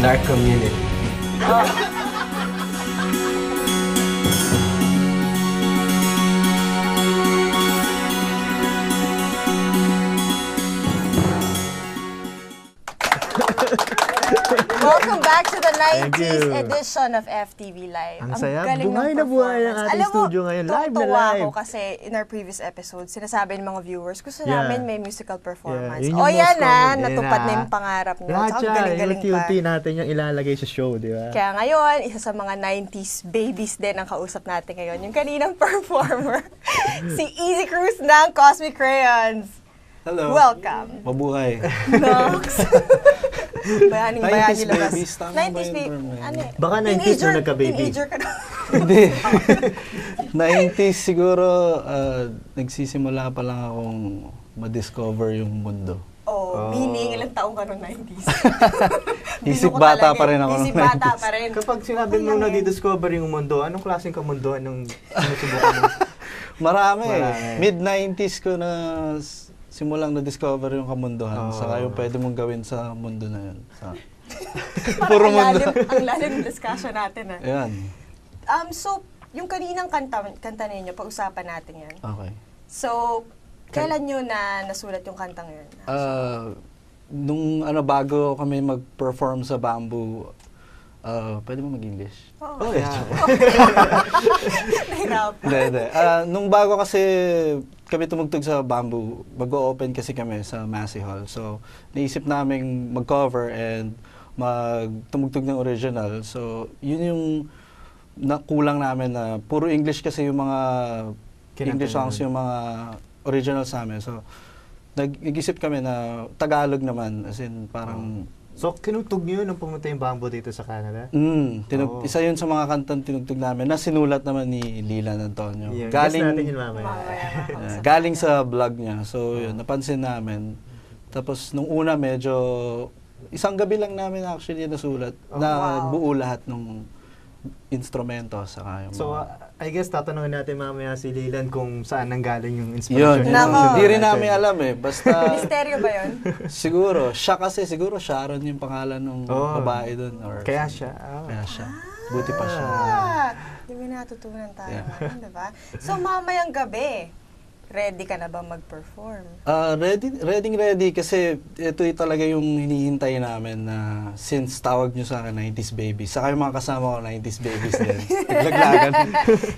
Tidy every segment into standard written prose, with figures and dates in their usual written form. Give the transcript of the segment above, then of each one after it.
dark community. Welcome back to the Thank 90s you. edition of FTV Live. Ang saya. galing ng Buhay na buhay ang performance. ating studio ngayon. Live na tuwang-tuwa live. ako kasi in our previous episode, sinasabi ng mga viewers, gusto Yeah. namin may musical performance. Yeah, yun yung Yan most common. natupad Yan na yung pangarap niyo. Lahat Ang yan. galing-galing pa. Unti-unti natin yung ilalagay sa show, di ba? Kaya ngayon, isa sa mga 90s babies din ang kausap natin ngayon. Yung kaninang performer, si Easy Cruz ng Cosmic Crayons. Hello. Welcome. Mabuhay. Nox. Bayaning-bayani 90s labas. babies, tama ba 90s yung baby. term na yun? Ano eh? Baka 90s na nagka-baby. Teenager ka na. Hindi. 90s siguro, nagsisimula pa lang akong ma-discover yung mundo. Oh, meaning ilang taong ka noong 90s? Isip Bino ko bata talaga pa rin eh. ako Isip noong bata 90s. pa rin. Kapag sinabi Okay mo lang na eh. di-discover yung mundo, anong klaseng kamunduan nung sinusubukan mo? Marami. Marami. Mid-90s ko na simulang na-discover yung kamunduhan. Oh. Saka yung pwede mong gawin sa mundo na yun. Puro Puro mundo. Ang lalim ng discussion natin ah. Ayan. So, yung kaninang kanta ninyo, pag-usapan natin yan. Okay. So, kailan nyo na nasulat yung kantang yun? Nung bago kami mag-perform sa Bamboo, pwede mo mag-English? Oo. Oh, yeah. Nahirap. Hindi. Nung bago kasi kami tumugtog sa Bamboo, mag-o-open kasi kami sa Massey Hall. So, naisip namin mag-cover and magtumugtog ng original. So, yun yung nakulang namin na puro English kasi yung mga English songs, yung mga original sa amin. So, nag-isip kami na Tagalog naman. As in, parang... So, kinutug nyo nung pumunta yung Bamboo dito sa Canada? Isa yun sa mga kantang tinugtog namin na sinulat naman ni Lilan Antonio. Yeah, Galing, guess natin yun mamaya. galing sa vlog niya. So, yun, napansin namin. Tapos, nung una, medyo... Isang gabi lang namin actually nasulat na wow. buo lahat ng instrumento. Saka yung So, mga- I guess tatanungin natin mamaya si Lilan kung saan nanggaling yung inspiration. yun. niya. Nako. Hindi rin namin alam eh. Basta, Misteryo ba yun? siguro, siguro Sharon yung pangalan ng Oh. babae doon. Or Kaya siya. Kaya siya. Buti pa siya. Hindi may natutunan tayo Yeah. ngayon, di ba? So, mamayang gabi, ready ka na ba mag-perform? Ready kasi ito talaga yung hinihintay namin na since tawag nyo sa akin 90s babies. Saka yung mga kasama ko 90s babies din. Naglaglagan.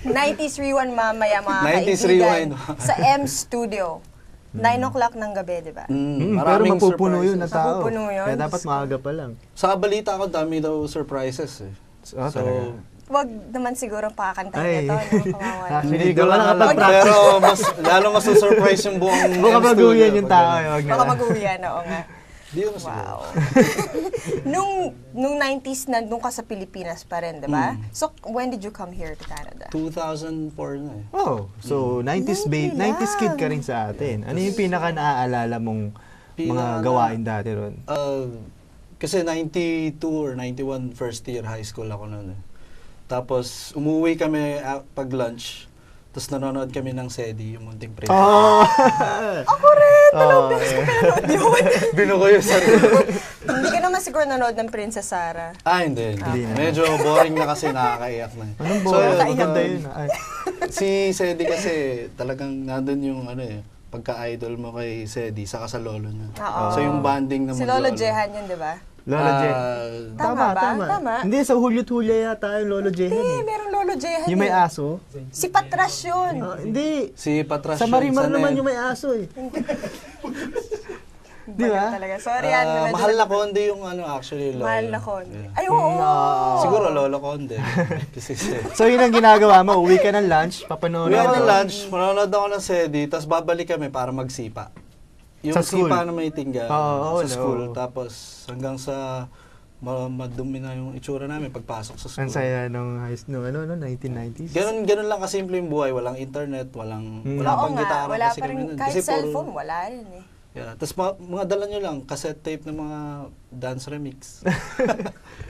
90s Rewind mamaya mga 90s kaibigan Rewind. sa M Studio. 9 o'clock ng gabi, di ba? Pero Maraming mapupuno yun na surprises. tao. Mapupuno yun. Kaya dapat Diyos ko. maaga pa lang. Sa balita ko, dami daw surprises eh. Talaga? Wag naman siguro Ay. pakantahin ito. No? Kawawa. Actually, hindi ko gawa lang na alam. kapag Pero lalo mas surprise yung buong Baka M maguyan studio yung pag tao. ganun. Wag na Baka lang. mag-uwian, oo nga. Di ko siguro. Wow. nung 90s, nandun ka sa Pilipinas pa rin, di ba? So, when did you come here to Canada? 2004 na eh. Oh, so 90s 90s kid ka rin sa atin. Ano yung pinaka naaalala mong mga gawain dati ron? Kasi 92 or 91 first year high school ako noon eh. Tapos umuwi kami pag lunch. Tapos nanonood kami ng SEDI, yung Munting Princess. Oh! Ako rin! Oh, Binuko yung sarili. Hindi ka naman siguro nanood ng Princess Sarah. Hindi. Hindi na. Medyo boring na kasi nakakaiyak na. Anong So, boy? yun, Maganda yun. Ay. Si SEDI kasi talagang nandun yung pagka-idol mo kay SEDI saka sa lolo niya. Oo. So yung banding ng Si Lolo Jehan yun, di ba? Lolo J. Tama ba? Tama. Hindi, sa Hulyo't-Hulya yata yung Lolo Jehan Hindi, eh. meron Lolo Jehan. Yung may eh. aso? Si Patras yun. Hindi. Si Patras Sa Marimar yun, naman Sanel. yung may aso eh. Di Bagat ba? talaga. Sorry, ano. Mahal na konde yung actually lolo. Mahal na konde. Yeah. Ay, oo. Siguro lolo konde. Kasi So yun ang ginagawa mo, uwi ka ng lunch, papanood uwi ako ng ako. lunch, manonood ako ng SEDI, tapos babalik kami para magsipa. Yung Sa school? sipa na may tingga Oo, sa school. oo. Tapos hanggang sa madumi na yung itsura namin pagpasok sa school. Ang saya nung 1990s. Ganun lang kasimple yung buhay. Walang internet, wala Oo pang nga, gitara wala kasi pa kami rin. nun. Kahit Kasi puro- cellphone, wala rin eh. Yeah. Tapos mga dala nyo lang, cassette tape ng mga dance remix.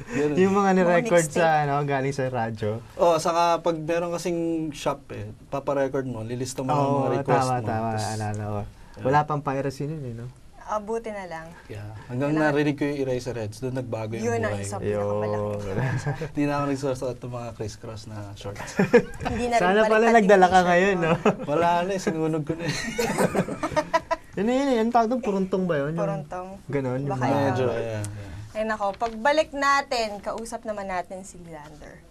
Ganun. Yung mga ni-record mixtape. sa galing sa radyo. Saka pag meron kasing shop paparecord mo, lilista mo yung mga Oo, request tama, mo. tama. Tas- Alala ko. Wala pang piracy nun eh, no? Buti na lang. Yeah. Hanggang narinig ko yung Eraserheads, doon nagbago yung Yun ang buhay isa ko. pinakamalaki. Hindi na ako nagsusuot ng mga crisscross na shorts. Hindi na rin Sana pala baliktad nagdala yung ka t-shirt ngayon, mo. no? Wala na eh, sinunog ko na eh. Yun, tawag doon, puruntong ba yun? Yung Puruntong. Ganon. Yung Baka mga- Medyo, ikaw. yeah. Ay nako, pagbalik natin, kausap naman natin si Lander.